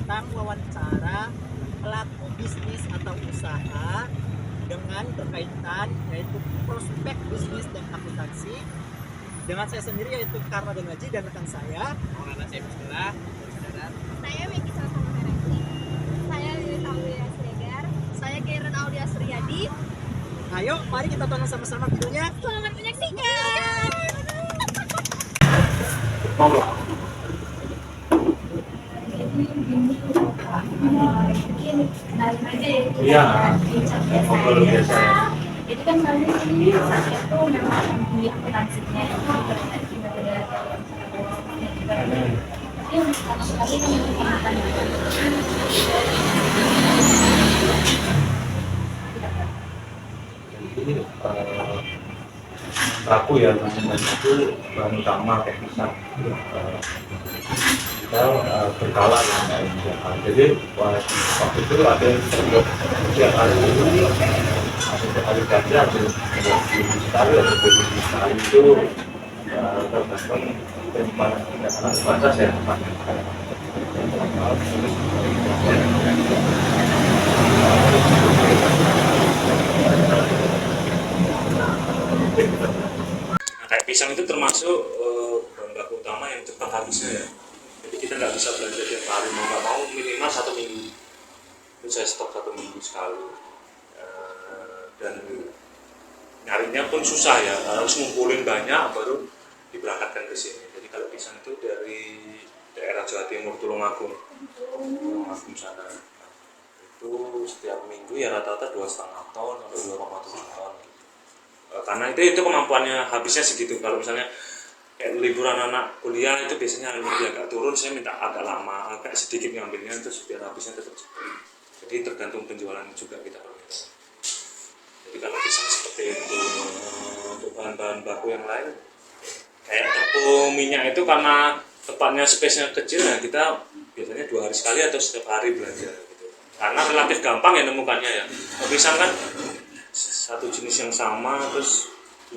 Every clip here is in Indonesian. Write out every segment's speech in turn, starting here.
tentang wawancara pelaku bisnis atau usaha dengan berkaitan yaitu prospek bisnis dan akuntansi. Dengan saya sendiri yaitu Karna Donaji dan rekan saya. Saya Bismillah. Saya Meki Sasana Merenti. Saya Lilis Aulia Sregar. Saya Karen Aulia Suryadi. Ayo, mari kita tonton sama-sama videonya. Selamat menyaksikan. Iya, ngobrol biasa ya. Jadi kan kami ini saya tuh memang di akuntansinya itu dari benar-benar yang sama sekali kan memang Jadi aku ya teman-teman itu bahan utama kayak pisang. Kita berkala ya, jadi waktu itu ada yang setiap hari ini ada hari kerja ada 20 sekali atau 20 sekali itu tergantung penyimpanan pendataan batas ya. Kayak pisang itu termasuk bahan baku utama yang cepat habisnya ya. Jadi kita nggak bisa belanja tiap hari, mau nggak mau minimal 1 minggu. Itu saya stok 1 minggu sekali. Dan nyarinya pun susah ya, harus ngumpulin banyak baru diberangkatkan ke sini. Jadi kalau pisang itu dari daerah Jawa Timur, Tulungagung sana. Itu setiap minggu ya rata-rata 2,5 ton atau 2,7 ton. Karena itu kemampuannya habisnya segitu. Kalau misalnya kayak liburan anak kuliah itu biasanya lebih agak turun, saya minta agak lama, agak sedikit ngambilnya terus biar habisnya tetap cepat. Jadi tergantung penjualan juga kita permit. Jadi kalau pisang seperti itu. Untuk bahan-bahan baku yang lain kayak tepung minyak itu karena tempatnya space-nya kecil ya, kita biasanya 2 hari sekali atau setiap hari belanja gitu. Karena relatif gampang ya nemukannya ya. Pisang kan satu jenis yang sama terus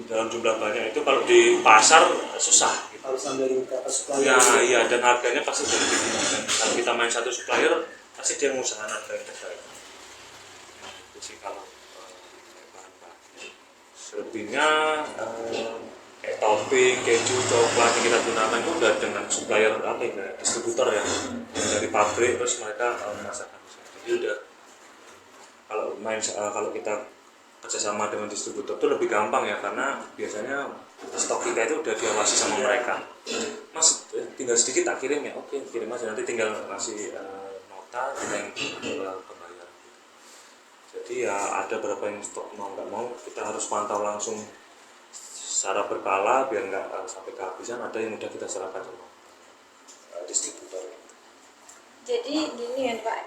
dalam jumlah banyak itu kalau di pasar susah gitu. Harus ambil beberapa supplier. Ya iya, dan harganya pasti lebih tinggi. Kalau kita main satu supplier pasti dia ngusahakan harga yang terbaik. Nah, itu sih kalau bahan baku. Selebihnya kayak topping, keju, coklat yang kita gunakan itu udah dengan supplier apa ya, distributor ya, yang dari pabrik terus mereka memasarkan. Jadi udah kalau kita kerjasama dengan distributor itu lebih gampang ya, karena biasanya stok kita itu udah diawasi sama mereka. Mas tinggal sedikit tak kirim ya, oke kirim aja, nanti tinggal ngasih nota kita yang pembayaran. Jadi ya ada berapa yang stok mau nggak mau kita harus pantau langsung secara berkala biar nggak sampai kehabisan. Ada yang udah kita serahkan sama distributor. jadi gini ya Pak,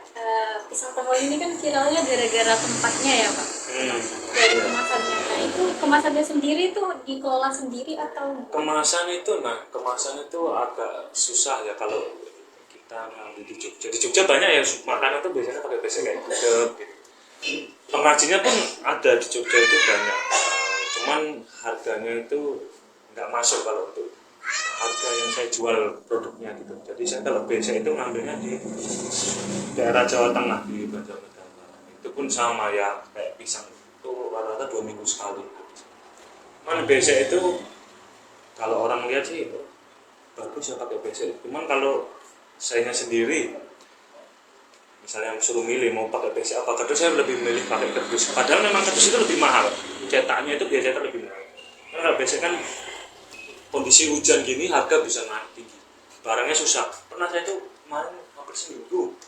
pisang tahun ini kan viralnya gara-gara tempatnya ya Pak, dari kemasannya. Nah itu kemasannya sendiri tuh dikelola sendiri atau? Kemasan itu agak susah ya kalau kita ngambil di Jogja. Di Jogja banyak ya makanan tuh biasanya pakai besek kayak gudeg gitu. Pengrajinnya pun ada di Jogja itu banyak, cuman harganya itu nggak masuk kalau untuk harga yang saya jual produknya gitu. Jadi saya kalau besek itu ngambilnya di daerah Jawa Tengah di Banjarnegara. Itu pun sama ya kayak pisang itu rata-rata 2 minggu sekali. Cuman besek itu kalau orang lihat sih bagus ya pakai besek. Cuman kalau saya sendiri misalnya suruh milih mau pakai besek apa kardus, saya lebih milih pakai kardus. Padahal memang kardus itu lebih mahal, cetaknya itu biasanya lebih mahal. Karena kalau besek kan kondisi hujan gini harga bisa naik tinggi, barangnya susah. Pernah saya itu kemarin hampir seminggu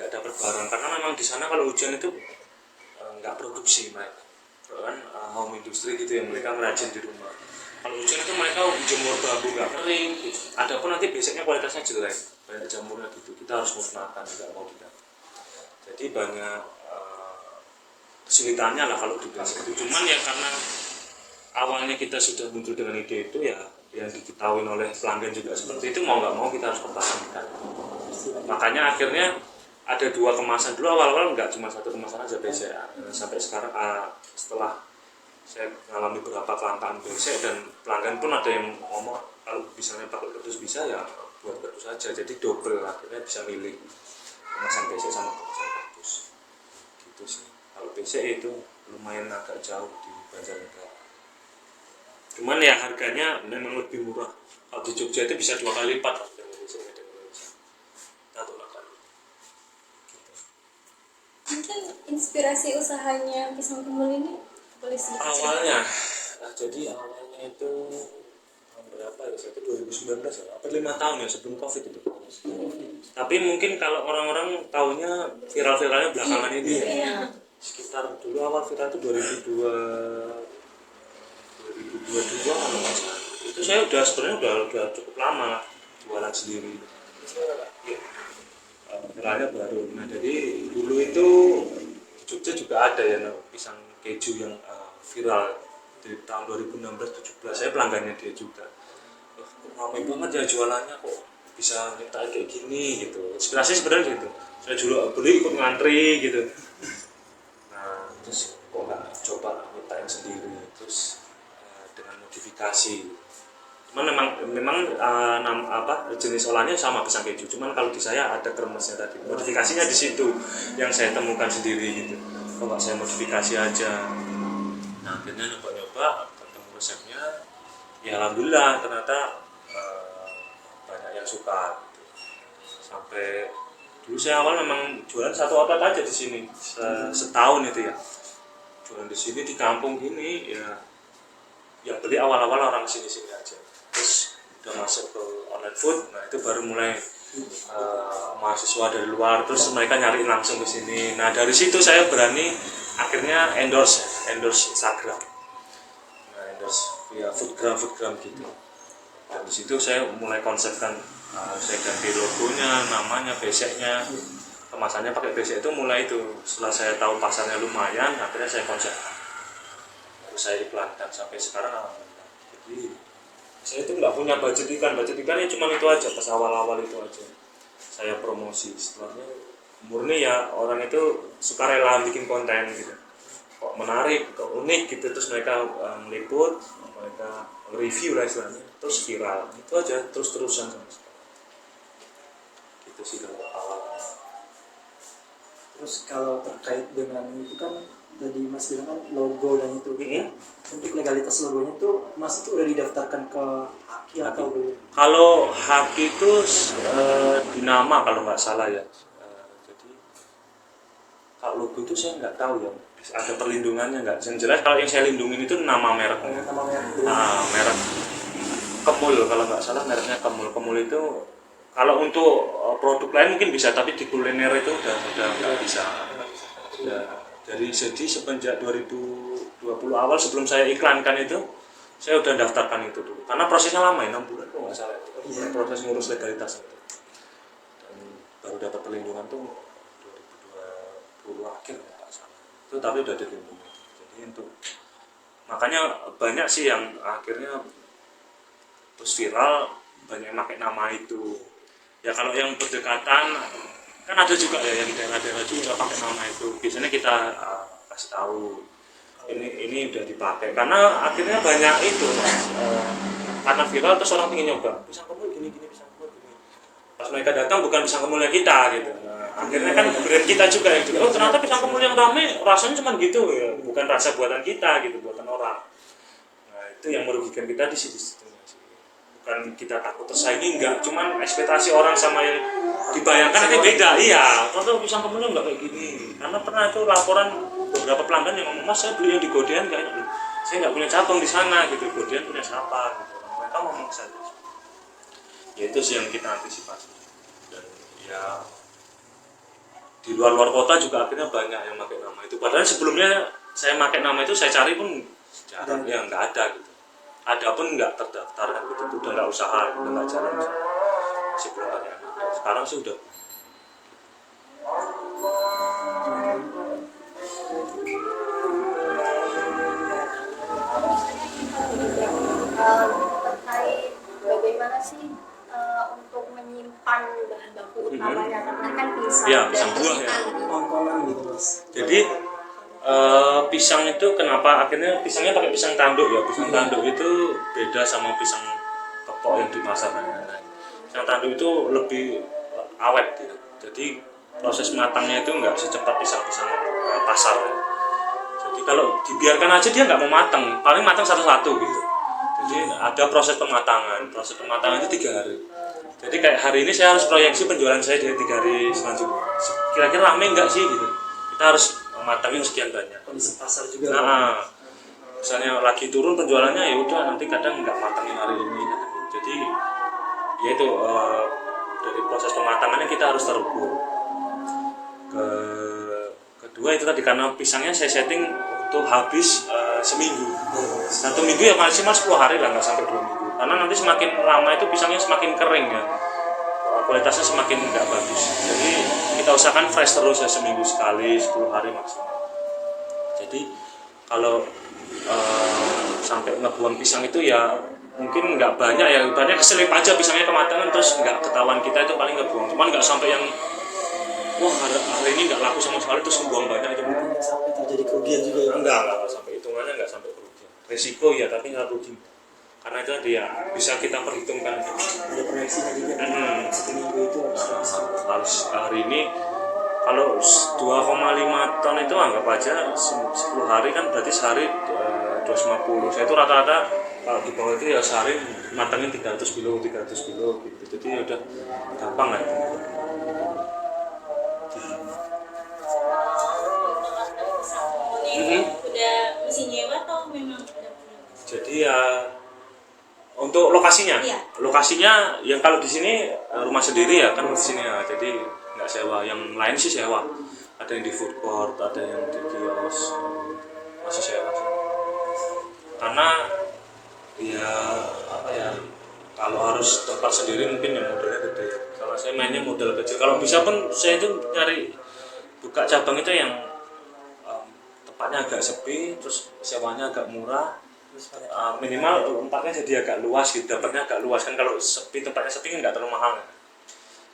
nggak dapat barang karena memang di sana kalau hujan itu nggak produksi mereka kan, home industry gitu yang mereka merajin di rumah. Kalau hujan itu mereka jemur bambu nggak kering gitu. Adapun nanti biasanya kualitasnya jelek, banyak jamurnya gitu, kita harus musnahkan, nggak mau didapat. Jadi banyak kesulitannya lah kalau di besek itu. Cuman ya karena awalnya kita sudah muncul dengan ide itu ya, yang diketahui oleh pelanggan juga seperti itu, mau nggak mau kita harus pertahankan. Makanya akhirnya ada 2 kemasan dulu, awal-awal nggak cuma 1 kemasan aja besek. Sampai sekarang setelah saya mengalami beberapa kelangkaan besek dan pelanggan pun ada yang ngomong kalau misalnya pakai kardus bisa ya buat kardus saja, jadi double, akhirnya bisa milih kemasan besek sama kemasan kardus gitu sih. Kalau besek itu lumayan agak jauh di Banjarnegara, cuman ya harganya memang lebih murah. Kalau di Jogja itu bisa 2 kali lipat lah dengan beseknya dengan Indonesia. Satu lah kan. Mungkin inspirasi usahanya pisang kemul ini boleh sedikit Awalnya, jadi awalnya itu tahun berapa ya? Itu 2019 ya, apa 5 tahun ya sebelum COVID itu. Tapi mungkin kalau orang-orang tahunya viral-viralnya belakangan ini ya. Iya. Sekitar dulu awal viral itu 2022 kalau nggak salah. Itu saya udah sebenarnya udah cukup lama jualan sendiri. Viralnya baru. Nah jadi dulu itu Jogja juga ada ya pisang keju yang viral di tahun 2016-17. Saya pelanggannya dia juga. Kok ramai banget ya jualannya, kok bisa minta kayak gini gitu. Inspirasi sebenarnya gitu. Saya juga beli ikut ngantri gitu. Nah terus kok nggak coba mintain sendiri, terus dengan modifikasi. Cuman memang jenis olahannya sama pisang keju, cuman kalau di saya ada kremesnya tadi, modifikasinya di situ yang saya temukan sendiri gitu. Kok nggak saya modifikasi aja. Nah akhirnya nyoba ketemu resepnya, ya alhamdulillah ternyata banyak yang suka gitu. Sampai dulu saya awal memang jualan satu outlet aja di sini setahun itu ya, jualan di sini di kampung gini ya, yang beli awal-awal orang sini-sini aja. Terus udah masuk ke online food, nah itu baru mulai mahasiswa dari luar, terus mereka nyari langsung ke sini. Nah dari situ saya berani akhirnya endorse Instagram, nah endorse via foodgram gitu. Dan di situ saya mulai konsepkan, saya ganti logonya, namanya, beseknya, kemasannya pakai besek itu mulai itu. Setelah saya tahu pasarnya lumayan, akhirnya saya konsepkan, terus saya iklankan sampai sekarang alhamdulillah. Jadi saya itu nggak punya budget ikannya cuma itu aja, pas awal-awal itu aja saya promosi. Setelahnya murni ya orang itu suka rela bikin konten gitu, kok menarik, kok unik gitu, terus mereka meliput, mereka review lah istilahnya, terus viral itu aja, terus-terusan sama sekarang. Gitu sih kalau awal. Terus kalau terkait dengan itu kan tadi Mas bilang kan logo dan itu, untuk legalitas logonya itu Mas itu udah didaftarkan ke HAKI atau belum? Kalau HAKI itu di nama kalau nggak salah ya. Jadi kalau logo itu saya nggak tahu ya, ada perlindungannya nggak. Yang jelas kalau yang saya lindungin itu nama mereknya. Nama merek. Nah, merek Kemul kalau nggak salah mereknya Kemul. Kemul itu kalau untuk produk lain mungkin bisa, tapi di kuliner itu udah nggak bisa. Jadi semenjak 2020 awal sebelum saya iklankan itu, saya udah daftarkan itu dulu. Karena prosesnya lama ya, 6 bulan kalau nggak salah. Proses ngurus legalitas itu. Dan baru dapat perlindungan tuh 2020 akhir nggak salah. Itu tapi udah dilindungi. Jadi untuk makanya banyak sih yang akhirnya terus viral, banyak yang pakai nama itu. Ya kalau yang berdekatan kan ada juga ya yang daerah-daerah juga pakai nama itu. Biasanya kita kasih tahu ini udah dipakai, karena akhirnya banyak itu karena viral terus orang ingin nyoba pisang kemul gini pisang kemul gini. Pas mereka datang bukan pisang kemulnya kita gitu. Akhirnya kan brand kita juga yang juga, oh ternyata pisang kemul yang rame rasanya cuma gitu ya, bukan rasa buatan kita gitu, buatan orang. Nah itu yang merugikan kita di situ. Bukan kita takut tersaingi, enggak, cuman ekspektasi orang sama yang dibayangkan nanti beda. Iya, kalau pisang kemulnya enggak kayak gini. Karena pernah itu laporan beberapa pelanggan yang ngomong, Mas saya beli yang di Godean kayaknya saya nggak punya cabang di sana gitu, Godean punya siapa gitu. Mereka ngomong saja. Ya itu sih yang kita antisipasi. Dan ya di luar kota juga akhirnya banyak yang pakai nama itu. Padahal sebelumnya saya pakai nama itu saya cari pun jarang, ya nggak ada gitu. Ada pun nggak terdaftar kan gitu, udah nggak usaha, udah nggak jalan sebelum ada. Sekarang sih udah. Terkait bagaimana sih untuk menyimpan bahan baku utamanya, karena kan pisang Ya, dan pisang buah ya. Tongkongan gitu Mas. Jadi pisang itu kenapa akhirnya pisangnya pakai pisang tanduk ya? Pisang tanduk itu beda sama pisang kepok yang di pasar. Pisang tanduk itu lebih awet gitu. Jadi proses matangnya itu nggak secepat pisang-pisang pasar. Jadi kalau dibiarkan aja dia nggak mau matang, paling matang satu-satu gitu. Jadi ada proses pematangan. Proses pematangan itu 3 hari. Jadi kayak hari ini saya harus proyeksi penjualan saya dari 3 hari selanjutnya. Kira-kira rame nggak sih gitu? Kita harus matangin sekian banyak. Kondisi pasar juga. Nah, misalnya lagi turun penjualannya ya udah nanti kadang nggak matangin hari ini. Jadi ya itu dari proses pematangannya kita harus terukur. Kedua itu tadi karena pisangnya saya setting untuk habis seminggu. 1 minggu ya maksimal 10 hari lah, nggak sampai 2 minggu. Karena nanti semakin lama itu pisangnya semakin kering ya, kualitasnya semakin nggak bagus. Jadi kita usahakan fresh terus ya, seminggu sekali, 10 hari maksimal. Jadi kalau sampai ngebuang pisang itu ya mungkin nggak banyak ya, banyak keselip aja pisangnya kematangan terus nggak ketahuan kita itu paling ngebuang. Cuman nggak sampai yang wah hari ini nggak laku sama sekali terus ngebuang banyak itu bukan. Nggak sampai terjadi kerugian juga ya. Enggak sampai hitungannya nggak sampai kerugian. Resiko ya tapi nggak rugi. Karena itu dia bisa kita perhitungkan. Ada proyeksinya juga. Seminggu itu Harus hari ini kalau 2,5 ton itu anggap aja 10 hari kan berarti sehari 250. Saya itu rata-rata kalau di bawah itu ya sehari matangin 300 kilo gitu. Jadi ya udah gampang lah. Udah mesti nyewa atau memang udah punya? Jadi ya untuk lokasinya, Iya. lokasinya yang kalau di sini rumah sendiri ya kan di sini ya, jadi nggak sewa. Yang lain sih sewa. Ada yang di food court, ada yang di kios, masih sewa. Karena ya apa ya, kalau harus tempat sendiri mungkin yang modalnya gede. Kalau saya mainnya modal kecil. Kalau bisa pun saya itu nyari buka cabang itu yang tempatnya agak sepi, terus sewanya agak murah. Minimal tempatnya jadi agak luas gitu, dapatnya agak luas kan. Kalau sepi, tempatnya sepi kan nggak terlalu mahal.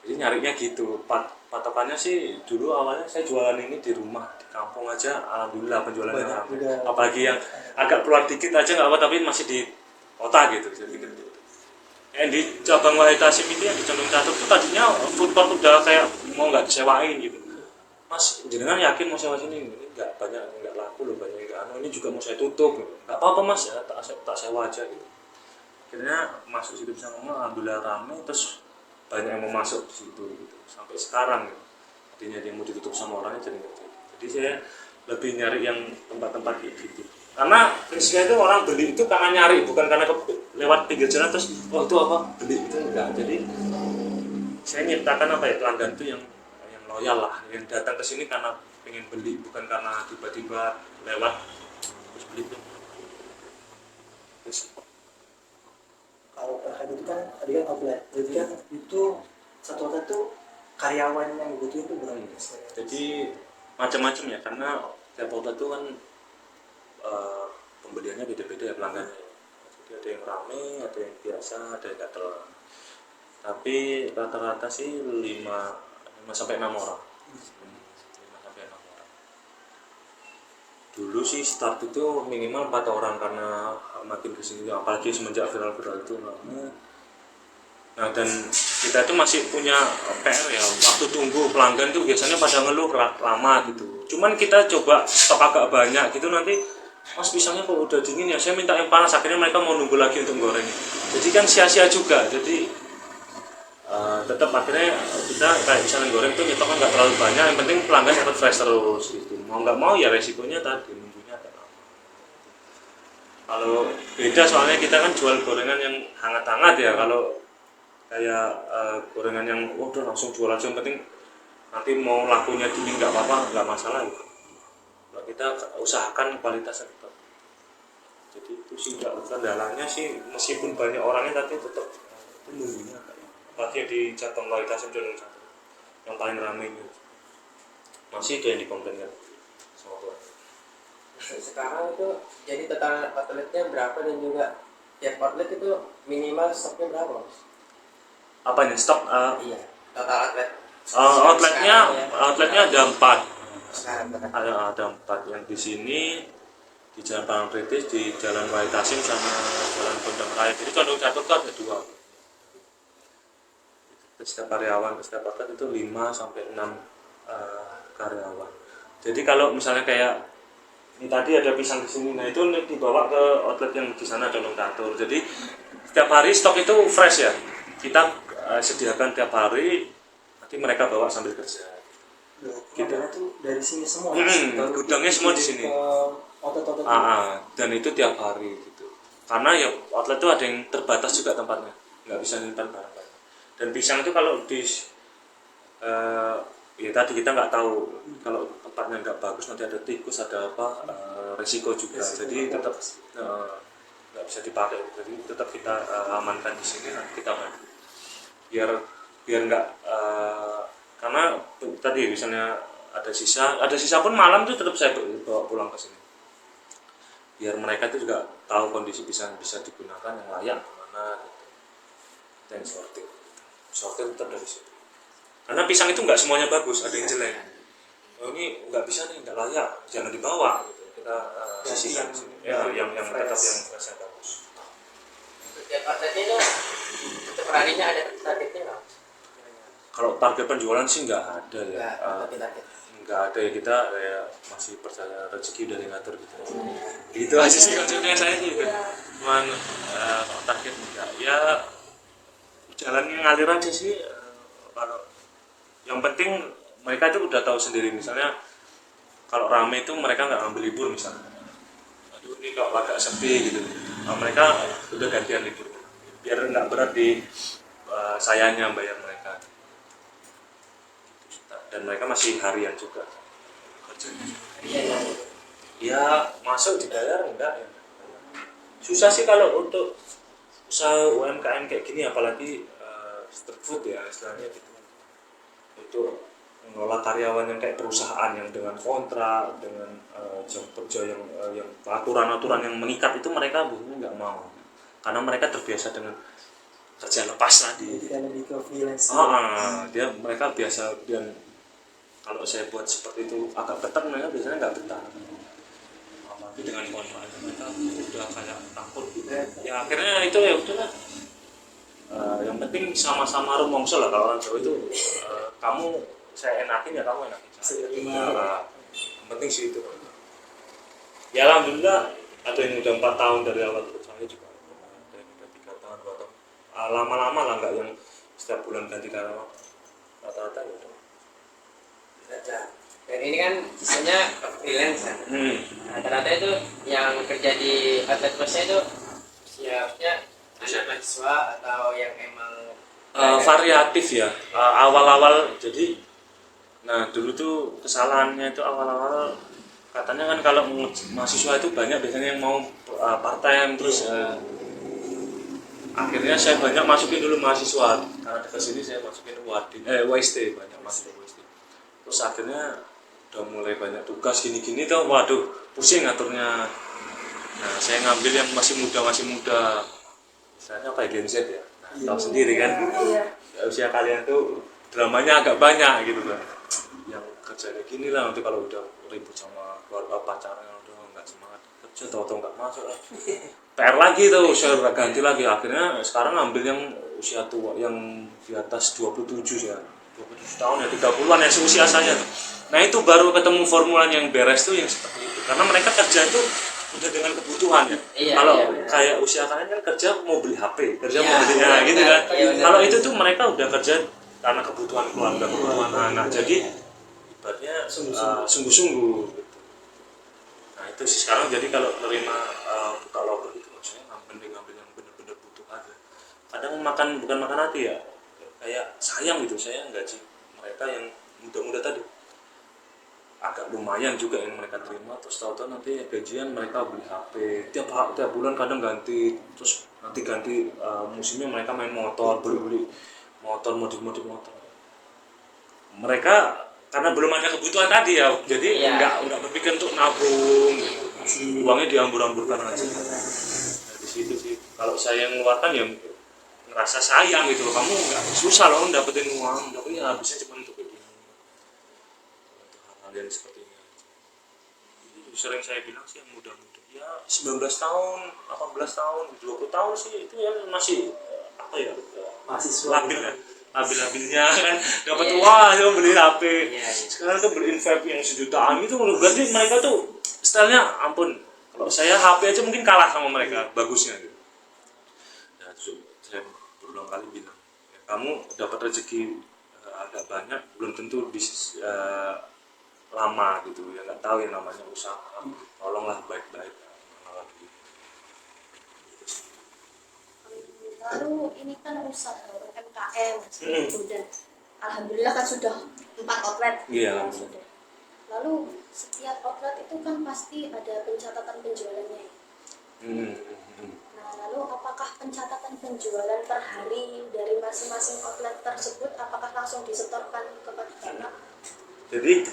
Jadi nyarinya gitu. Patokannya sih dulu awalnya saya jualan ini di rumah, di kampung aja, alhamdulillah penjualannya ramai. Apalagi yang agak keluar dikit aja nggak apa, tapi masih di kota gitu. Jadi gitu. Di cabang Wahid Hasyim itu yang di Condong Catur itu tadinya food court udah kayak mau nggak disewain gitu. Mas, jenengan yakin mau sewa sini? Ini nggak banyak, nggak laku loh, banyak nggak anu, ini juga mau saya tutup gitu. Nggak apa-apa mas, ya tak sewa aja gitu. Akhirnya masuk situ bisa ngomong, alhamdulillah rame, terus banyak yang mau masuk di situ gitu. Sampai sekarang gitu. Artinya dia mau ditutup sama orangnya jadi nggak jadi. Jadi saya lebih nyari yang tempat-tempat kayak gitu. Karena prinsipnya itu orang beli itu karena nyari, bukan karena lewat pinggir jalan terus oh itu apa beli itu enggak. Jadi saya nyiptakan apa ya, pelanggan itu yang loyal lah, yang datang ke sini karena pengen beli, bukan karena tiba-tiba lewat terus beli itu. Terus kalau tadi itu kan outlet, jadi kan itu satu outlet itu karyawan yang dibutuhin itu berapa? Jadi macam-macam ya, karena tiap outlet itu kan pembeliannya beda-beda ya, pelanggannya. Jadi ada yang rame, ada yang biasa, ada yang nggak terlalu. Tapi rata-rata sih 5 sampai 6 orang. 5 sampai 6 orang. Dulu sih start itu minimal 4 orang karena makin kesini, apalagi semenjak viral-viral itu. Nah dan kita itu masih punya PR ya, waktu tunggu pelanggan itu biasanya pada ngeluh lama gitu. Cuman kita coba stok agak banyak gitu, nanti mas pisangnya kok udah dingin ya, saya minta yang panas, akhirnya mereka mau nunggu lagi untuk goreng. Jadi kan sia-sia juga. Jadi tetap akhirnya kita kayak misalnya goreng tuh nyetoknya nggak terlalu banyak, yang penting pelanggan dapat fresh terus gitu. Mau nggak mau ya resikonya tadi nunggunya agak lama. Kalau beda soalnya kita kan jual gorengan yang hangat-hangat ya, kalau kayak gorengan yang udah langsung jual aja, yang penting nanti mau lakunya dingin nggak apa-apa, nggak masalah gitu. Kalau kita usahakan kualitasnya tetap. Jadi itu sih kendalanya sih, meskipun banyak orangnya tapi tetap itu nunggunya agak. Apalagi di cabang Wahid Hasyim Condong Catur yang paling ramai itu masih ada yang dikomplainkan sama pelanggan. Sekarang itu jadi total outletnya berapa dan juga tiap outlet itu minimal stoknya berapa mas? Apanya stok? Iya total outlet. Outletnya ada 4. Sekarang berapa? Ada 4 yang di sini, di Jalan Parangtritis, di Jalan Wahid Hasyim sama Jalan Gondang Raya. Jadi Condong Catur itu ada 2. Setiap karyawan, setiap outlet itu 5 sampai 6 karyawan. Jadi kalau misalnya kayak ini tadi ada pisang di sini, nah itu dibawa ke outlet yang di sana ada nomenklatur. Jadi setiap hari stok itu fresh ya. Kita sediakan tiap hari, nanti mereka bawa sambil kerja. Gitu. Itu dari sini semua. Gudangnya semua di sini. Otot-otot. Dan itu tiap hari gitu. Karena ya outlet itu ada yang terbatas juga tempatnya, nggak bisa nyimpan barang. Dan pisang itu kalau di ya tadi kita nggak tahu kalau tempatnya nggak bagus nanti ada tikus ada apa resiko juga. Jadi tetap nggak bisa dipakai. Jadi tetap kita amankan di sini, nanti kita bantu biar nggak karena tadi misalnya ada sisa pun malam itu tetap saya bawa pulang ke sini biar mereka itu juga tahu kondisi pisang bisa digunakan yang layak kemana gitu. Dan sortir tetap dari situ karena pisang itu nggak semuanya bagus, ada yang jelek. Ini nggak bisa nih, nggak layak, jangan dibawa gitu. Kita sisihkan di sini ya, yang tetap yang fresh yang bagus. Setiap outletnya itu setiap harinya ada targetnya nggak? Kalau target penjualan sih nggak ada ya. Tapi target. Nggak ada ya, kita ya masih percaya rezeki dari ngatur gitu. Itu aja sih konsepnya saya sih. Cuman kalau target enggak ya jalan ngalir aja sih. Kalau yang penting mereka itu udah tahu sendiri, misalnya kalau rame itu mereka nggak ngambil libur misalnya. Aduh ini kalau agak sepi gitu. Nah, mereka udah gantian libur biar nggak berat di sayanya bayar mereka. Dan mereka masih harian juga kerjanya. Ya masuk dibayar enggak ya. Susah sih kalau untuk usaha UMKM kayak gini, apalagi street food ya istilahnya gitu. Itu mengelola karyawan yang kayak perusahaan yang dengan kontrak, dengan jam kerja yang aturan-aturan yang mengikat itu mereka biasanya nggak mau karena mereka terbiasa dengan kerja lepas tadi. Kita lebih ke freelance. Mereka biasa, dan kalau saya buat seperti itu agak ketat, mereka biasanya nggak betah. Apalagi dengan kontrak mereka udah kayak takut gitu. Ya akhirnya itu ya udahlah. Yang penting sama-sama rumongso lah, kalau orang Jawa itu kamu saya enakin ya kamu enakin saya. Yang penting sih itu. Ya alhamdulillah ada yang udah 4 tahun dari awal terus saya juga. Ada yang udah 3 tahun, 2 tahun. Lama-lama lah, nggak yang setiap bulan ganti karyawan. Rata-rata ya udah. Dan ini kan sisanya freelance kan. Rata-rata itu yang kerja di outlet bosnya itu siapnya mahasiswa atau yang emang variatif ya. Awal-awal jadi dulu tuh kesalahannya itu awal-awal katanya kan kalau mahasiswa itu banyak biasanya yang mau part time terus akhirnya saya banyak masukin dulu mahasiswa karena dekat sini saya masukin WST, banyak masuk WST. Terus akhirnya udah mulai banyak tugas gini-gini tuh, waduh pusing ngaturnya. Nah saya ngambil yang masih muda misalnya kayak Gen Z ya, tahu sendiri kan, usia kalian tuh dramanya agak banyak gitu kan. Yang kerjanya gini lah, nanti kalau udah ribut sama keluarga pacarnya udah nggak semangat kerja, tahu-tahu nggak masuk lah. PR lagi tuh, saya ganti lagi. Akhirnya sekarang ambil yang usia tua, yang di atas 27 ya, 27 tahun ya, 30-an ya seusia saya. Nah itu baru ketemu formulan yang beres tuh yang seperti itu, karena mereka kerja itu udah dengan kebutuhan ya. Kalau kayak usia kalian kan kerja mau beli HP, kerja mau beli gitu kan. Kalau itu tuh mereka udah kerja karena kebutuhan keluarga, kebutuhan anak. Jadi ibaratnya sungguh-sungguh gitu. Nah itu sih sekarang, jadi kalau menerima buka lowongan itu maksudnya ngambil yang benar-benar butuh aja. Kadang bukan makan hati ya, kayak sayang gitu, saya gaji mereka yang muda-muda tadi agak lumayan juga yang mereka terima, terus tahu-tahu nanti gajian mereka beli HP tiap bulan, kadang ganti, terus nanti ganti musimnya mereka main motor, beli motor, modif motor. Mereka karena belum ada kebutuhan tadi ya, jadi nggak berpikir untuk nabung, uangnya diambur-amburkan aja. Nah, di situ sih kalau saya yang mengeluarkan ya ngerasa sayang gitu loh, kamu nggak susah loh dapetin uang, tapi ya habisnya cuma untuk begini, untuk hal-hal yang seperti ini. Jadi sering saya bilang sih yang muda-muda ya 19 tahun, 18 tahun, 20 tahun sih itu ya masih apa ya, mahasiswa labil ya, labil-labilnya kan dapat Iya. wah saya beli HP. Iya, iya. Sekarang tuh beliin vape yang sejutaan itu berarti mereka tuh stylenya ampun. Kalau saya HP aja mungkin kalah sama mereka bagusnya gitu. Ya, terus saya berulang kali bilang, ya, kamu dapat rezeki agak banyak belum tentu bisnis lama gitu ya, nggak tahu yang namanya usaha. Tolonglah baik-baik. Lalu ini kan usaha UMKM seperti itu, dan alhamdulillah kan sudah 4 outlet. Iya, Ya, alhamdulillah. sudah. Lalu setiap outlet itu kan pasti ada pencatatan penjualannya. Nah, lalu apakah pencatatan penjualan per hari dari masing-masing outlet tersebut apakah langsung disetorkan kepada Bapak? Jadi,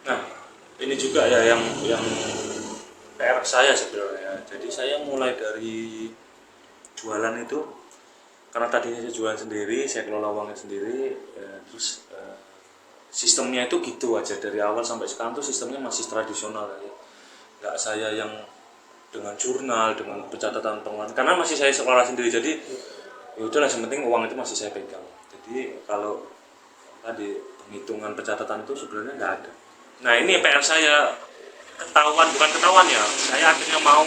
nah ini juga ya yang PR saya sebenarnya. Jadi saya mulai dari jualan itu karena tadinya saya jualan sendiri, saya kelola uangnya sendiri, ya, terus sistemnya itu gitu aja dari awal sampai sekarang tuh sistemnya masih tradisional ya. Nggak saya yang dengan jurnal, dengan pencatatan pengeluaran, karena masih saya sekolah sendiri, jadi ya udahlah yang penting uang itu masih saya pegang. Jadi kalau tadi penghitungan pencatatan itu sebenarnya nggak ada. Nah ini PR saya bukan ketahuan ya, saya akhirnya mau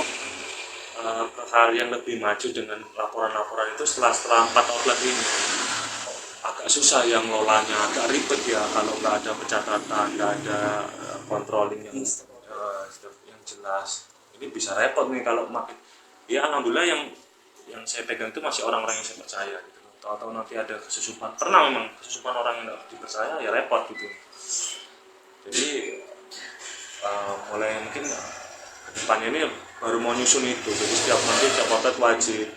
ke hal yang lebih maju dengan laporan-laporan itu setelah 4 outlet ini. Agak susah yang ngelolanya, agak ribet ya kalau nggak ada pencatatan, nggak ada controlling yang jelas. Ini bisa repot nih kalau makin. Ya alhamdulillah yang saya pegang itu masih orang-orang yang saya percaya gitu. Tahu-tahu nanti ada kesusupan, pernah memang kesusupan orang yang nggak dipercaya ya repot gitu. Jadi mulai mungkin kedepannya ini baru mau nyusun itu. Jadi setiap outlet wajib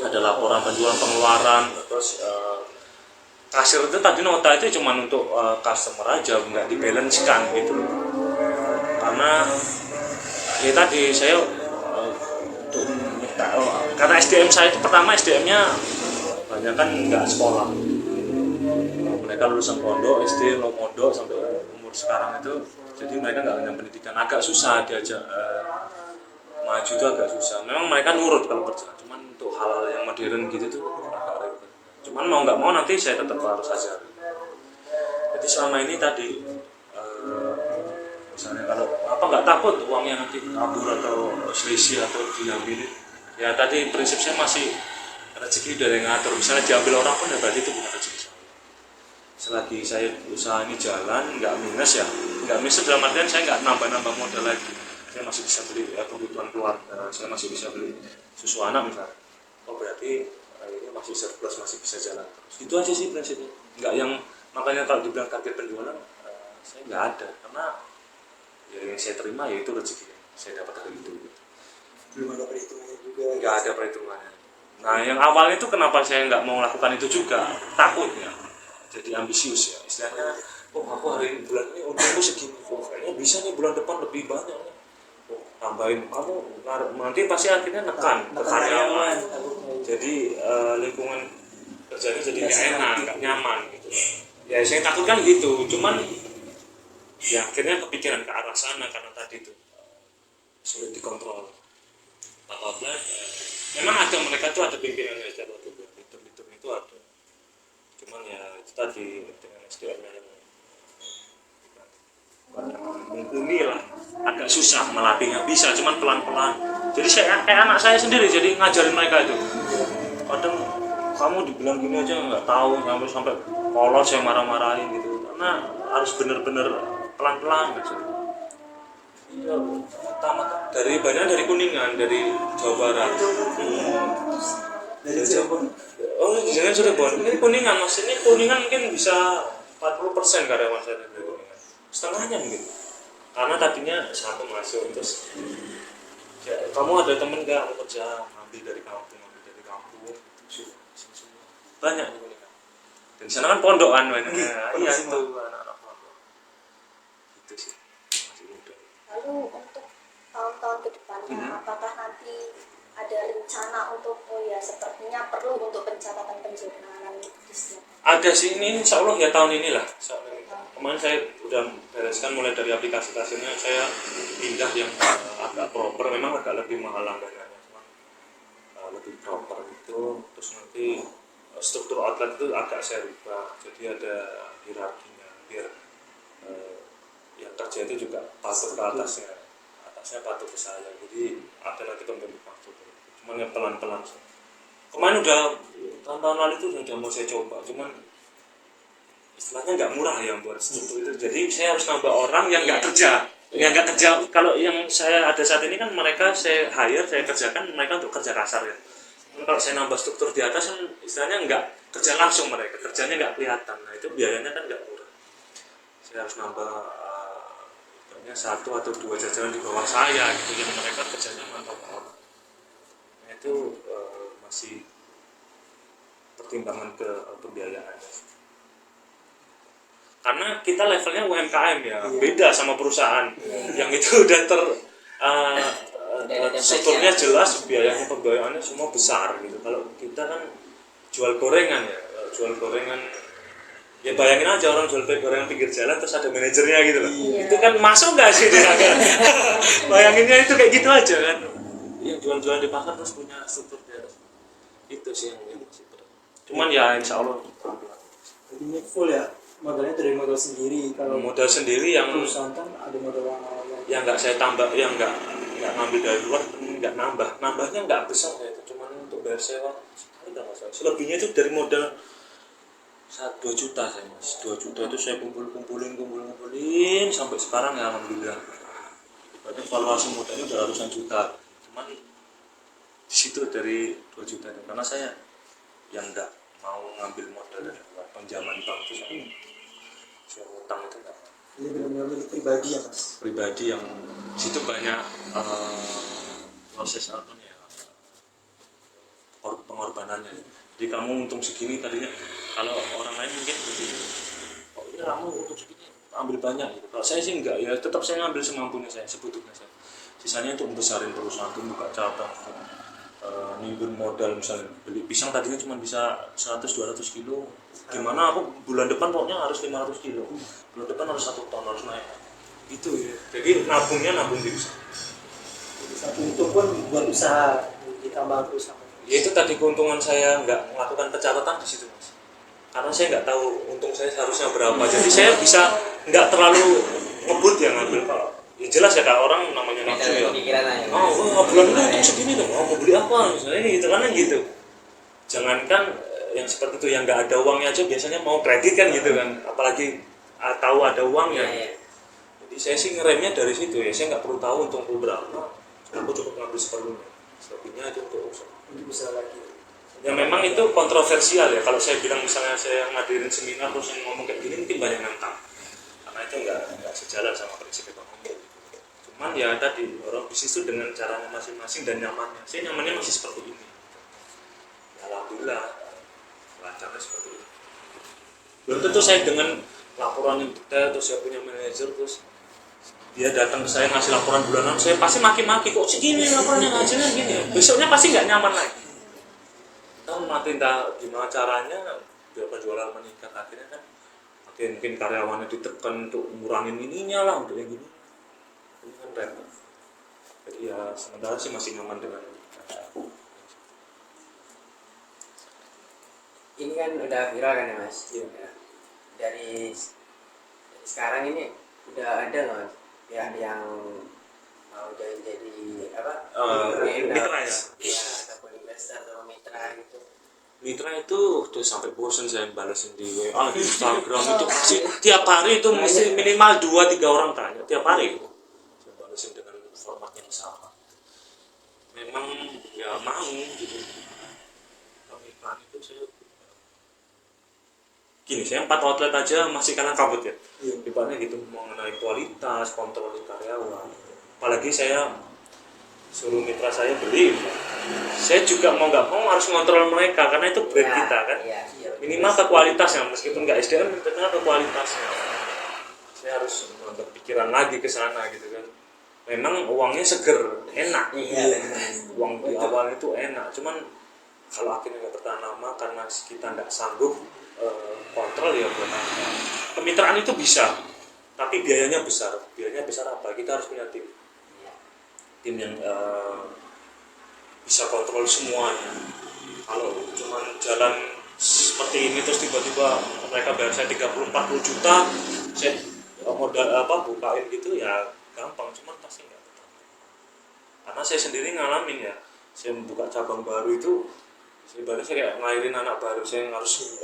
ada laporan penjualan pengeluaran, terus kasir itu tadi nota itu cuma untuk customer aja, nggak dibalancekan gitu loh. Karena ya tadi saya untuk karena SDM saya itu pertama SDM-nya banyak kan nggak sekolah, mereka lulusan pondok SD mondok sampai umur sekarang itu, jadi mereka nggak punya pendidikan, agak susah diajak maju itu agak susah. Memang mereka nurut kalau kerja, cuman untuk hal yang modern gitu tuh agak ribet. Cuman mau nggak mau nanti saya tetap harus ajar. Jadi selama ini tadi misalnya kalau apa nggak takut uangnya nanti kabur atau selisih atau diambil, ya tadi prinsip saya masih rezeki udah yang ngatur. Misalnya diambil orang pun ya berarti itu bukan rezeki saya. Selagi saya usaha ini jalan nggak minus ya, nggak minus dalam artian saya nggak nambah modal lagi, saya masih bisa beli kebutuhan keluarga, saya masih bisa beli susu anak misalnya, oh berarti ini masih surplus, masih bisa jalan terus. Itu aja sih prinsipnya, nggak yang makanya kalau dibilang target penjualan saya nggak ada, karena ya yang saya terima ya itu rezeki yang saya dapat dari itu. Belum ada perhitungannya juga. Nggak ada perhitungannya. Nah yang awalnya itu kenapa saya nggak mau melakukan itu juga, takutnya jadi ambisius ya istilahnya. Oh aku hari ini bulan ini untungku segini, oh kayaknya bisa nih bulan depan lebih banyak nih, oh tambahin, kamu nanti pasti akhirnya nekan ke karyawan, jadi lingkungan kerjanya jadi nggak enak, nggak nyaman gitu. Ya saya takutkan gitu, cuman ya akhirnya kepikiran ke arah sana karena tadi itu sulit dikontrol. Outlet memang ada, mereka tuh ada pimpinannya, setiap waktu hitung itu ada, cuman ya itu tadi dengan SDM-nya yang mumpuni lah, agak susah melatihnya, bisa cuman pelan-pelan. Jadi saya kayak anak saya sendiri, jadi ngajarin mereka itu kadang kamu dibilang gini aja nggak tahu, sampai polos saya marah-marahin gitu, karena harus bener-bener pelan-pelan gitu. Ya, pertama dari Kuningan, dari Jawa Barat. Dari Jawa. Oh, jangan sudah Bon. Ini Kuningan, Mas. Ini Kuningan mungkin bisa 40% karyawan saya dari Kuningan. Setengahnya mungkin. Karena tadinya satu masuk terus. Ya, kamu ada temen nggak mau kerja, ambil dari kampung. Banyak di Kuningan. Dan di sana kan pondok kan, iya itu anak-anak pondok. Itu sih. Lalu untuk tahun-tahun ke depannya, apakah nanti ada rencana untuk, oh ya sepertinya perlu untuk pencatatan penjualan di setiap? Ada sih, ini insya Allah ya tahun inilah. Kemarin saya udah bereskan mulai dari aplikasi-aplikasinya, saya pindah yang agak proper, memang agak lebih mahal anggarannya, cuma lebih proper gitu. Terus nanti struktur outlet itu agak saya rubah, jadi ada hierarkinya biar yang kerja itu juga patuh ke atasnya patuh ke saya, jadi ada nanti pemberi waktu. Cuman yang pelan-pelan. Kemarin udah tahun-tahun lalu itu udah mau saya coba, cuman istilahnya nggak murah ya buat struktur itu. Jadi saya harus nambah orang yang nggak kerja, Kalau yang saya ada saat ini kan mereka saya hire, saya kerjakan mereka untuk kerja kasar ya. Kalau saya nambah struktur di atas kan istilahnya nggak kerja langsung, mereka kerjanya nggak kelihatan. Nah itu biayanya kan nggak murah. Saya harus nambah satu atau dua jajaran di bawah saya gitu yang mereka kerjanya mantap. Nah, itu masih pertimbangan ke pembiayaan. Karena kita levelnya UMKM ya, beda sama perusahaan yang itu udah strukturnya jelas, biayanya pembayarannya semua besar gitu. Kalau kita kan jual gorengan ya, ya bayangin aja orang jual gorengan pinggir jalan terus ada manajernya gitu loh. Itu kan masuk nggak sih dia? Bayanginnya itu kayak gitu aja kan. Yang jual-jualan di pasar terus punya struktur di atas. Itu sih yang masih berat. Cuman ya insya Allah. Jadi ini full ya, modalnya dari modal sendiri. Kalau modal sendiri yang perusahaan kan ada modal yang nggak saya tambah, yang nggak ngambil dari luar, nggak nambahnya nggak besar ya, itu cuman untuk bayar sewa sekali nggak masalah. Selebihnya itu dari modal 2 juta saya mas, 2 juta itu saya kumpulin sampai sekarang ya alhamdulillah. Berarti valuasi modalnya udah ratusan juta, cuman di situ dari 2 juta itu karena saya yang nggak mau ngambil modal dari luar, pinjaman bank itu saya utang itu nggak. Ini benar-benar milik pribadi ya mas. Pribadi yang situ banyak proses pengorbanannya. Jadi kamu untung segini tadinya, kalau orang lain mungkin begini, oh ini kamu untung segini ambil banyak gitu. Kalau saya sih enggak ya, tetap saya ngambil semampunya saya, sebetulnya saya. Sisanya untuk membesarin perusahaan, untuk buka cabang, nimbun modal, misalnya beli pisang tadinya cuma bisa 100-200 kilo, gimana aku bulan depan pokoknya harus 500 kilo, bulan depan harus 1 ton, harus naik gitu ya. Jadi nabung di usaha. Satu itu pun buat usaha, ditambah usaha. Ya itu tadi keuntungan saya nggak melakukan pencatatan di situ mas, karena saya nggak tahu untung saya seharusnya berapa, jadi saya bisa nggak terlalu ngebut ya ngambil. Kalau ya jelas ya kalau orang namanya nafsu ya, bulan ini untung segini dong, mau beli apa misalnya gitu kan gitu. Jangankan yang seperti itu yang nggak ada uangnya aja biasanya mau kredit kan gitu kan, apalagi tahu ada uangnya. Jadi saya sih ngeremnya dari situ ya, saya nggak perlu tahu untungku berapa, aku cukup ngambil seperlunya, selebihnya itu untuk usaha lagi. Ya memang itu kontroversial ya, kalau saya bilang misalnya saya ngadirin seminar terus yang ngomong kayak gini mungkin banyak nantang, karena itu nggak sejalan sama prinsip ekonomi. Cuman ya tadi orang bisnis itu dengan caranya masing-masing dan nyamannya. Saya nyamannya masih seperti ini. Ya, alhamdulillah lancarnya seperti ini. Belum tentu saya dengan laporan yang detail terus saya punya manajer terus dia datang ke saya ngasih laporan bulanan, saya pasti maki-maki, kok segini laporannya hasilnya gini ya. Besoknya pasti nggak nyaman lagi. Kita matiin gimana caranya biar penjualan meningkat, akhirnya kan mungkin karyawannya ditekan untuk ngurangin ininya lah, untuk yang gini. Ini kan repot. Jadi ya sementara sih masih nyaman dengan ini kan udah viral kan ya mas? Iya. Dari sekarang ini udah ada loh ya yang mau jadi apa? mitra ya. Ya, ataupun investor atau mitra gitu. Mitra itu udah sampai bosan saya balesin di WA, di Instagram itu pasti tiap hari itu mesti minimal 2-3 orang tanya tiap hari itu. Saya balesin dengan format yang sama. Memang ya mau gitu. Kalau iklan itu saya gini, saya 4 outlet aja masih kalah kabut ya. Ibaratnya gitu mengenai kualitas, kontrol di karyawan. Apalagi saya suruh mitra saya beli, saya juga mau nggak mau harus ngontrol mereka karena itu brand kita kan. Minimal ke kualitasnya, meskipun nggak SDM, minimal ke kualitasnya. Saya harus berpikiran lagi ke sana gitu kan. Memang uangnya seger, enak. Uang di awal itu enak, cuman kalau akhirnya nggak bertahan lama karena kita nggak sanggup kontrol ya buat apa. Kemitraan itu bisa, tapi biayanya besar. Biayanya besar apa? Kita harus punya tim yang bisa kontrol semuanya. Kalau cuma jalan seperti ini terus tiba-tiba mereka bayar saya 30-40 juta, saya modal bukain gitu ya gampang, cuman pasti nggak betah. Karena saya sendiri ngalamin ya, saya buka cabang baru itu sebenarnya saya kayak ngelahirin anak baru, saya harus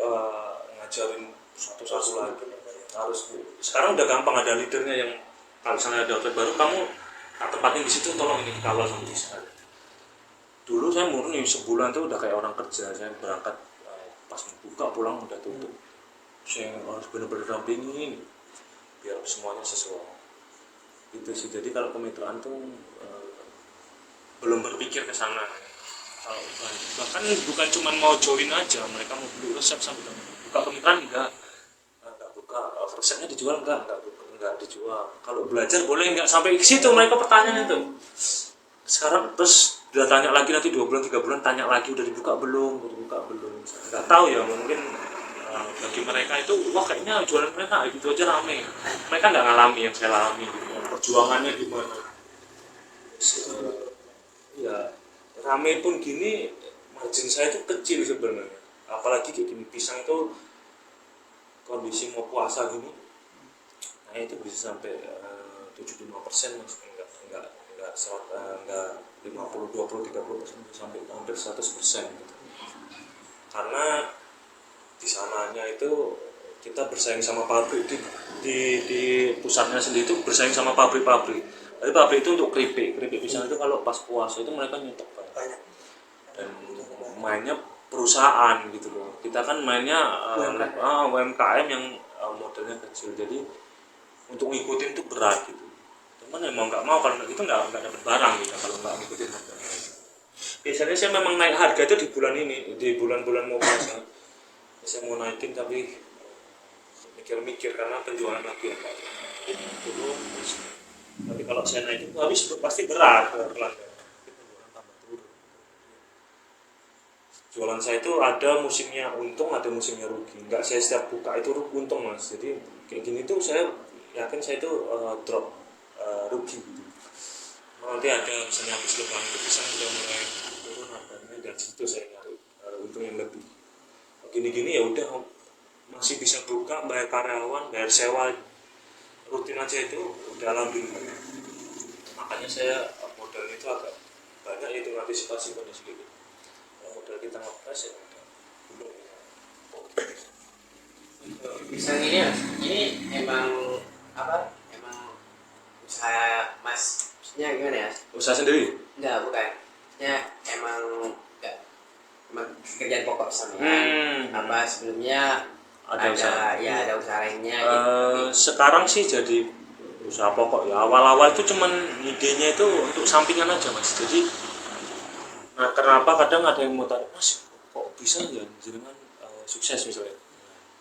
ngajarin satu-satu lagi. Sekarang udah gampang, ada leadernya yang kalau misalnya ada outlet baru, kamu tak tempatin di situ, tolong ini kawal sama bisa. Dulu saya murni sebulan tuh udah kayak orang kerja, saya berangkat pas buka pulang udah tutup. Saya harus benar-benar dampingin biar semuanya sesuai. Itu sih, jadi kalau kemitraan tuh belum berpikir ke sana. Kalau bahkan bukan cuma mau join aja, mereka mau beli resep sampai buka kemitraan enggak buka resepnya dijual enggak dijual. Kalau belajar boleh enggak, sampai ke situ mereka pertanyaan itu. Sekarang terus udah tanya lagi, nanti 2 bulan 3 bulan tanya lagi udah dibuka belum. Enggak tahu ya, mungkin bagi mereka itu wah kayaknya jualan mereka gitu aja rame. Mereka enggak ngalami yang saya alami gitu. Perjuangannya gimana. Ya rame pun gini, margin saya itu kecil sebenarnya. Apalagi kayak gini, pisang itu kondisi mau puasa gini, nah itu bisa sampai 75%, maksudnya enggak 50, 20, 30%, sampai hampir 100% gitu. Karena di sananya itu kita bersaing sama pabrik, di pusatnya sendiri itu bersaing sama pabrik-pabrik. Jadi pabrik itu untuk keripik pisang itu kalau pas puasa itu mereka nyetok banyak. Dan mainnya perusahaan gitu loh. Kita kan mainnya UMKM yang modelnya kecil. Jadi untuk ngikutin itu berat gitu. Cuman emang nggak mau, kalau gitu nggak dapat barang gitu kalau nggak ngikutin harga. Biasanya saya memang naik harga itu di bulan ini, di bulan-bulan mau puasa. Saya mau naikin tapi mikir-mikir karena penjualan lagi ya Pak. Dulu tapi kalau saya naikin itu habis pasti berat ke pelanggan. Jualan saya itu ada musimnya untung, ada musimnya rugi. Enggak saya setiap buka itu untung Mas. Jadi kayak gini tuh saya yakin saya itu drop rugi gitu. Nanti ada misalnya habis lebaran itu pisang udah mulai turun harganya, dan situ saya nyari untung yang lebih. Gini-gini ya udah masih bisa buka, bayar karyawan, bayar sewa rutin aja itu udah alhamdulillah. Makanya saya modal itu agak banyak, itu antisipasi pada sedikit. Modal kita ngepres ya udah. Pisang ini Mas, ini emang usaha Mas, maksudnya gimana ya? Usaha sendiri? Enggak, bukan. Maksudnya emang kerjaan pokok sampean. Apa sebelumnya ada usaha lainnya gitu. Sekarang sih jadi usaha pokok ya. Awal-awal itu cuman idenya itu untuk sampingan aja Mas. Jadi kenapa kadang ada yang mau tanya, Mas kok bisa ya jenengan sukses misalnya,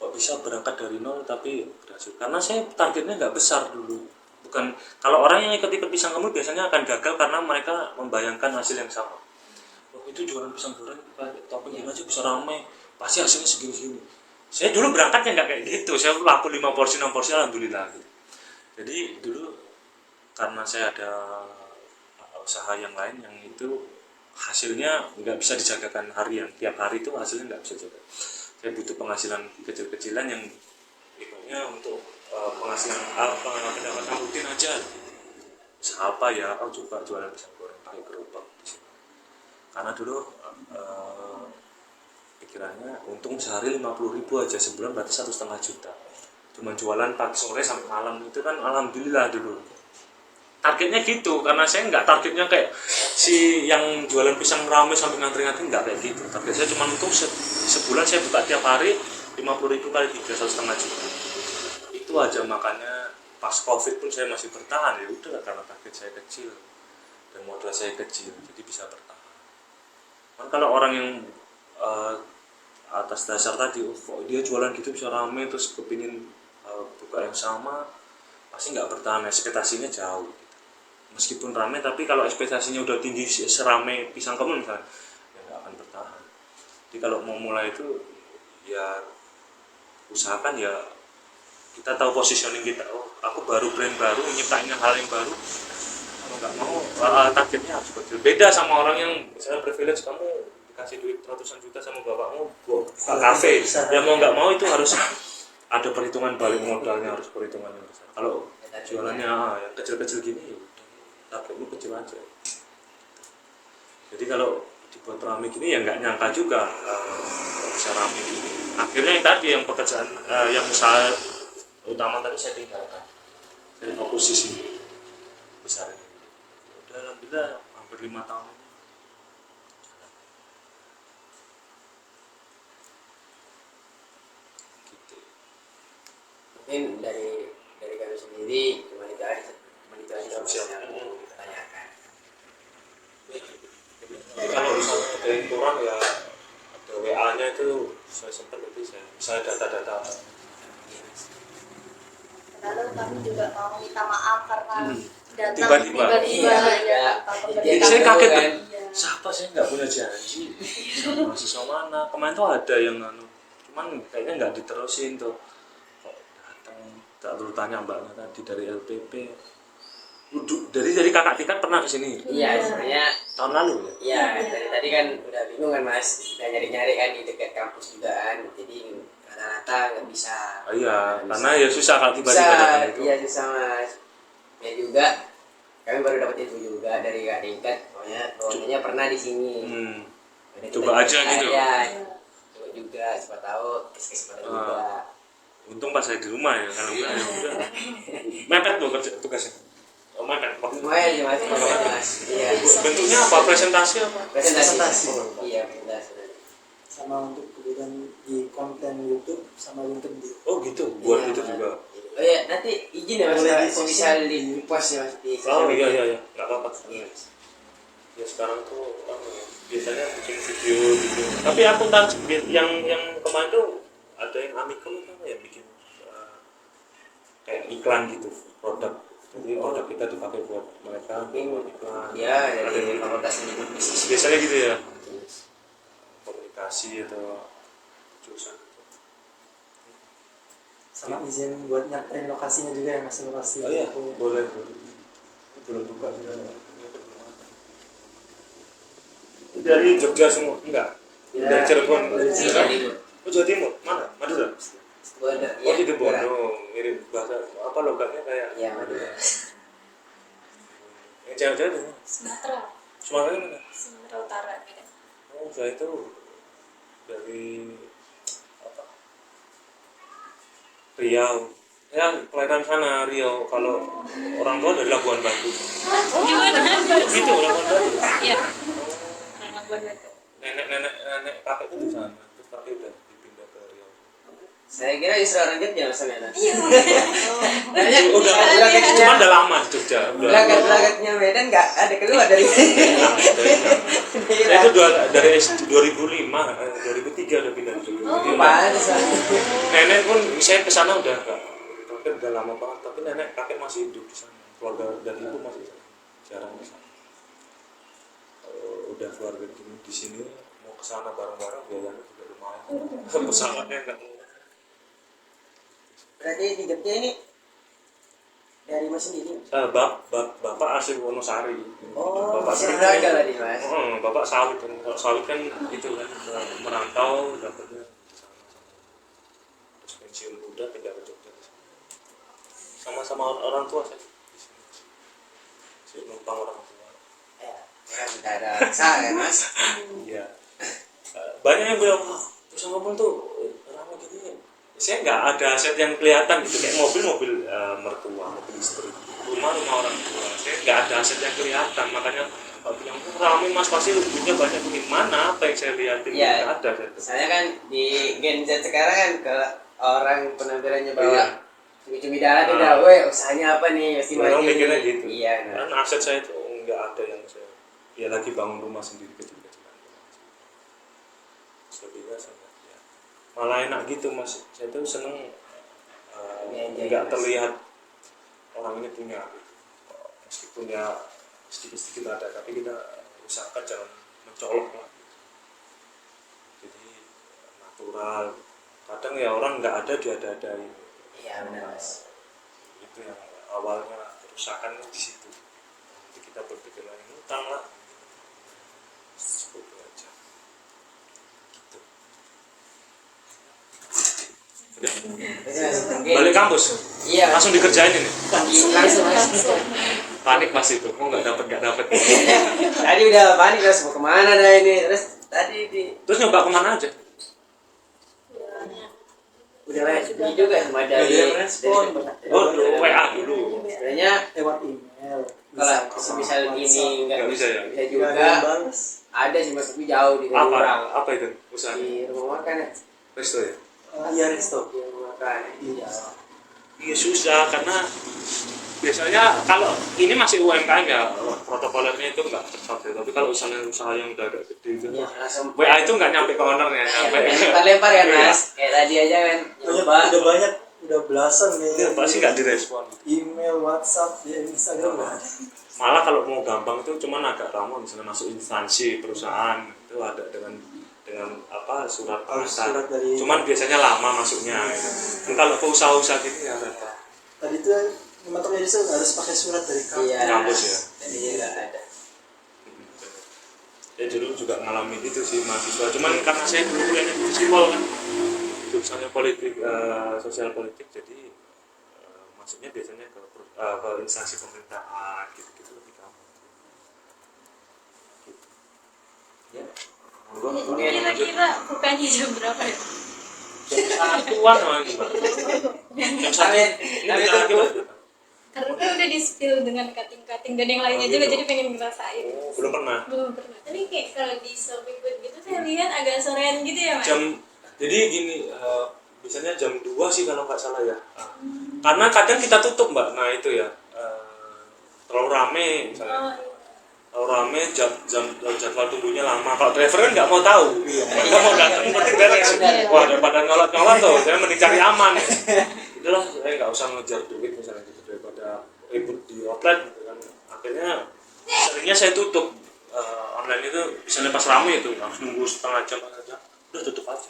kok bisa berangkat dari nol tapi berhasil? Karena saya targetnya nggak besar dulu. Bukan, kalau orang yang ikut pisang kamu biasanya akan gagal karena mereka membayangkan hasil yang sama. Oh itu jualan pisang goreng topping aja bisa ramai, pasti hasilnya segini-segini. Saya dulu berangkatnya nggak kayak gitu, saya laku 5 porsi 6 porsi alhamdulillah gitu. Jadi dulu karena saya ada usaha yang lain yang itu hasilnya nggak bisa dijagakan harian, tiap hari itu hasilnya nggak bisa jaga. Saya butuh penghasilan kecil-kecilan yang ibaratnya untuk penghasilan pendapatan rutin aja. Siapa ya? Coba jualan pisang goreng pakai gerobak. Karena dulu pikirannya untung sehari 50.000 aja, sebulan berarti 1,5 juta. Cuma jualan pagi sore sampai malam itu kan alhamdulillah dulu. Targetnya gitu, karena saya nggak targetnya kayak si yang jualan pisang rame sampai ngantri-ngantri, nggak kayak gitu. Target saya cuma untung sebulan saya buka tiap hari 50.000 kali 3, 1,5 juta. Itu aja, makanya pas COVID pun saya masih bertahan ya udah, karena target saya kecil dan modal saya kecil, jadi bisa bertahan. Kan kalau orang yang atas dasar tadi, dia jualan gitu bisa rame terus kepingin buka yang sama, pasti nggak bertahan, ekspektasinya jauh gitu. Meskipun rame tapi kalau ekspektasinya udah tinggi serame pisang kamu misalnya, ya nggak akan bertahan. Jadi kalau mau mulai itu ya usahakan ya kita tahu positioning kita. Oh aku baru brand baru, nyiptain hal yang baru, kalau nggak mau targetnya harus kecil. Beda sama orang yang misalnya privilege, kamu dikasih duit ratusan juta sama bapakmu buka kafe, ya mau nggak mau itu harus ada perhitungan balik modalnya, harus perhitungan yang besar. Kalau jualannya yang kecil-kecil gini ya targetmu kecil aja. Jadi kalau dibuat rame gini ya nggak nyangka juga bisa rame gini. Akhirnya yang tadi yang pekerjaan yang usaha utama tadi saya tinggalkan, saya fokus di sini besar ini. Udah alhamdulillah hampir 5 tahun. Gitu. Mungkin dari kami sendiri cuma itu aja yang mau kita tanyakan. Jadi kalau misalnya dari kurang ya ada WA-nya itu saya sempat nanti saya data-data. Lalu kami juga mau minta maaf karena datang Tiba-tiba. tiba-tiba ya tanpa Jadi pemberitahuan. saya kaget kan. Iya. Siapa, saya nggak punya janji sama mahasiswa mana. Kemarin tuh ada yang cuman kayaknya nggak diterusin tuh. Kok datang tak perlu tanya mbaknya tadi dari LPP. Dari kakak tingkat pernah ke sini Iya, sebenarnya tahun lalu ya. iya dari tadi kan udah bingung kan Mas, kita nyari-nyari kan di dekat kampus juga kan, jadi rata-rata nggak bisa. Oh, iya, Nggak karena bisa. ya susah kalau tiba-tiba Susah, datang itu. iya susah Mas. Ya juga kami baru dapat itu juga dari kak tingkat, pokoknya pernah di sini. Jadi kita Coba aja gitu. ya, coba juga, siapa tahu kesempatan juga. Untung pas saya di rumah ya, kalau enggak ya udah. Mepet tuh kerja tugasnya. Oh, mepet. Lumayan sih Mas, Mas. Iya. Bentuknya apa? Presentasi apa? Presentasi. Iya, presentasi. Sama untuk kemudian di konten YouTube sama LinkedIn. Oh gitu, buat Iya, itu Mas. juga. Oh iya, nanti izin ya Mas, Boleh Kak, bisa di post ya Mas di Oh sosial media. iya, nggak apa-apa. Iya, Mas. Ya sekarang tuh biasanya bikin video gitu. Tapi aku tahu yang kemarin tuh ada yang Amikom itu apa ya, bikin kayak iklan gitu produk. Jadi produk kita dipakai buat mereka buat iklan. Ya, Ada dari yang- fakultas ini bisnis. biasanya gitu ya, komunikasi atau jurusan. Sama izin buat nyampein lokasinya juga ya, Mas, lokasi. Oh iya, boleh. Belum buka juga. Dari Jogja semua? Enggak. Ya, Dari Cirebon. dari Cirebon. Oh, Jawa Timur. Mana? Madura. Bodoh. Oh, di Cirebon. Oh, mirip bahasa apa logatnya kayak. Iya, Madura. Yang Jawa-Jawa itu. Sumatera, Sumatera mana? Sumatera Utara beda. Oh, saya itu dari apa? Riau. Ya, kelahiran sana Riau. Kalau orang tua dari Labuan Batu. Gitu, Labuan Batu. Iya. Nenek kakek itu di sana. Terus kakek udah dipindah ke Riau. Saya kira justru orang Jogja Mas Samena. Iya. Udah, cuma udah lama di Jogja. Lagat-lagatnya Medan nggak ada keluar dari sini. Saya itu dari 2005, 2003 udah pindah ke Jogja. Jadi, Pantes. nenek pun saya kesana udah enggak, kakek udah lama banget, tapi nenek kakek masih hidup di sana, keluarga dan ibu masih jarang ke sana. Udah keluarga di sini mau ke sana bareng-bareng biayanya juga lumayan. Pesawatnya enggak mau. Berarti di Jogja ini dari Mas sendiri. Bapak asli Wonosari. Oh, Bapak masih sendiri. beragam tadi Mas. Bapak sawit kan, kalau sawit kan itu kan merantau dapatnya di sana. Terus pensiun muda pindah ke Jogja. Sama-sama orang tua saya di sini. Si numpang orang tua. Ya, kan udah ada sah kan Mas. Iya. Banyak yang bilang, wah, terus ngomong tuh ramai gini. Saya nggak ada aset yang kelihatan gitu, kayak mobil mertua, mobil istri, rumah orang tua. Saya nggak ada aset yang kelihatan, makanya kalau bilang ramai Mas pasti duitnya banyak, gimana apa yang saya lihatin? Iya. Nggak ada. Saya. Saya kan di Gen Z sekarang kan kalau orang penampilannya Iya. bawa cumi-cumi darat Ah. udah, weh usahanya apa nih mesti Orang maju. mikirnya gitu. Iya, nah. Karena aset saya itu nggak ada yang saya, ya lagi bangun rumah sendiri kecil-kecilan. Selebihnya saya ya. Malah enak gitu Mas, saya tuh seneng nggak terlihat orang ini punya, meskipun ya sedikit-sedikit ada, tapi kita usahakan jangan mencolok lah. Jadi natural. Kadang ya orang nggak ada diada-adain. Iya benar Mas. Itu yang awalnya kerusakan di situ. Nanti kita berpikir lagi utang lah. Seperti aja. Mungkin- Balik kampus Iya. langsung dikerjain ini. Langsung. Panik pas itu, mau nggak dapet. Tadi udah panik terus mau kemana dah ini, terus tadi Terus nyoba kemana aja? udah ini juga sama dari Oh, WA dulu. sebenarnya lewat email. kalau semisal ini nggak Nggak bisa ya? bisa juga ada sih mas tapi jauh di Tangerang Apa itu usahanya? di rumah makan ya Resto ya? Iya resto. di rumah makan Iya. Iya susah karena biasanya kalau ini masih UMKM ya protokolnya itu nggak ketat ya. Tapi kalau usaha yang udah agak gede itu ya langsung WA itu nggak nyampe ke ownernya, nyampe lempar ya Iya. mas kayak tadi aja kan nyoba Udah banyak, udah belasan Itu kayaknya. pasti nggak direspon. Email, WhatsApp, di Instagram nggak ada. Malah kalau mau gampang itu cuman agak lama misalnya masuk instansi perusahaan itu ada dengan apa surat Harus pengantar. surat dari- Cuman biasanya lama masuknya. Gitu. Kalau ke usaha-usaha gitu ya repot. Tadi tuh matoknya itu harus pakai surat dari kampus. iya Kampus ya. tadi juga ada Ya dulu juga ngalamin itu sih mahasiswa. Cuman karena saya dulu kuliahnya di Sipol kan, jurusannya politik, sosial politik, jadi masuknya biasanya ke instansi pemerintahan gitu lebih gampang. Gitu. Ya. Monggo. Kira-kira bukanya jam berapa ya? Jam satuan lagi, Mbak. Jam satu. Ini tapi bentar lagi, Mbak. Karena kan udah di spill dengan cutting-cutting dan yang lainnya juga, gitu. jadi pengen ngerasain. Oh, belum pernah. Belum pernah. Tapi kayak kalau di shopping food gitu saya lihat agak sorean gitu ya mas. Jadi gini, biasanya jam 2 sih kalau nggak salah ya. Karena kadang kita tutup, Mbak. Nah itu ya. Terlalu rame misalnya. Oh, iya. Kalau rame jadwal tunggunya lama. Kalau driver kan nggak mau tahu. Mereka mau datang penting beres. Wah daripada nyolot tuh, saya mending cari aman. Itulah saya nggak usah ngejar duit misalnya gitu daripada ribut di outlet. Gitu kan. Akhirnya seringnya saya tutup online itu. Misalnya pas rame itu harus nunggu setengah jam aja. Udah tutup aja.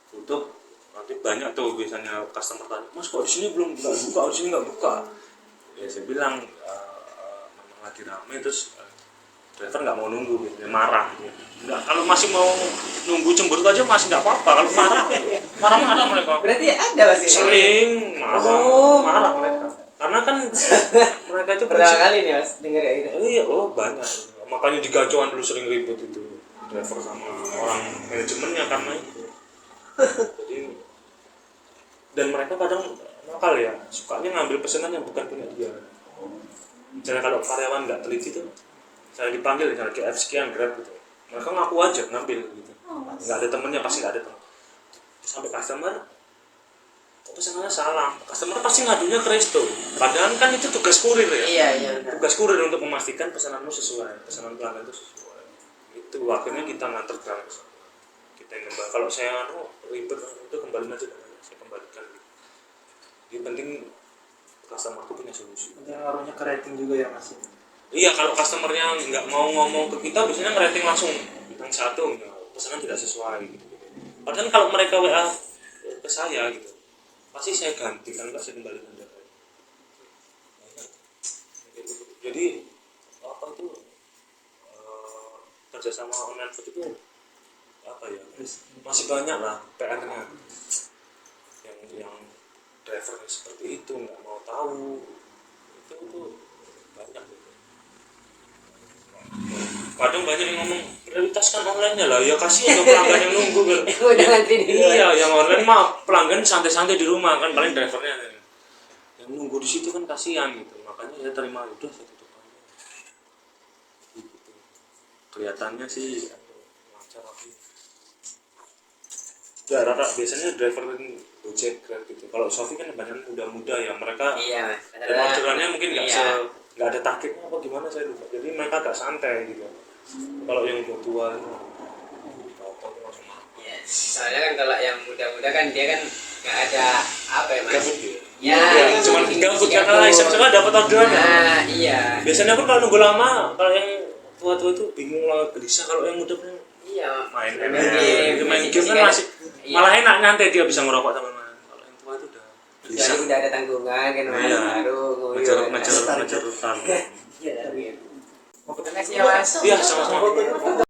Tutup nanti banyak tuh biasanya customer tanya, Mas kok di sini belum buka, di sini nggak buka. Ya saya bilang memang lagi rame terus driver nggak mau nunggu gitu, marah gitu. Nggak, kalau masih mau nunggu cemberut aja masih nggak apa-apa, kalau marah mereka berarti ada mas sering marah mereka karena kan mereka itu pertama kali nih mas denger kayak gitu iya banyak makanya di gacuan dulu sering ribut itu driver sama orang manajemennya karena itu jadi dan mereka kadang nakal ya sukanya ngambil pesanan yang bukan punya dia misalnya kalau karyawan nggak teliti tuh saya dipanggil misalnya GF sekian Grab gitu mereka ngaku aja ngambil gitu nggak ada temennya pasti nggak ada temen sampai customer kok pesanannya salah customer pasti ngadunya ke resto padahal kan itu tugas kurir ya iya tugas kurir untuk memastikan pesananmu sesuai pesanan pelanggan itu sesuai itu akhirnya kita nganter ke kita yang kembali kalau saya ribet itu kembali aja saya kembalikan gitu. Jadi penting customer itu punya solusi Nanti ngaruhnya ke rating juga ya mas. iya kalau customernya nggak mau ngomong ke kita biasanya ngerating langsung bintang 1 ya, pesanan tidak sesuai gitu. Padahal kalau mereka WA ke saya gitu pasti saya ganti kan nggak saya kembalikan data jadi apa itu kerjasama online food itu apa ya masih banyak lah PR-nya yang drivernya seperti itu nggak mau tahu itu banyak kadang banyak yang ngomong prioritaskan online-nya lah ya kasih aja pelanggan yang nunggu kan udah ngantri di iya yang online mah pelanggan santai-santai di rumah kan paling drivernya yang nunggu di situ kan kasihan gitu makanya saya terima udah saya tutup aja gitu. Kelihatannya sih lancar tapi ya rata biasanya driver Gojek gitu kalau Shopee kan banyak muda-muda ya mereka iya dan orderannya mungkin nggak iya. nggak ada targetnya apa gimana saya lupa jadi mereka agak santai gitu kalau yang udah tua Iya, soalnya kan kalau yang muda-muda kan dia kan nggak ada apa ya mas gabut gitu ya cuman gabut karena iseng-iseng dapat orderannya nah iya biasanya pun kalau nunggu lama kalau yang tua-tua itu bingung lah gelisah kalau yang muda pun iya main game game kan masih iya. malah enak nyantai dia bisa ngerokok teman-teman kalau yang tua itu udah gelisah Jadi udah ada tanggungan kan mas Iya. baru nguyur ngejar target iya mau ke next ya mas iya sama-sama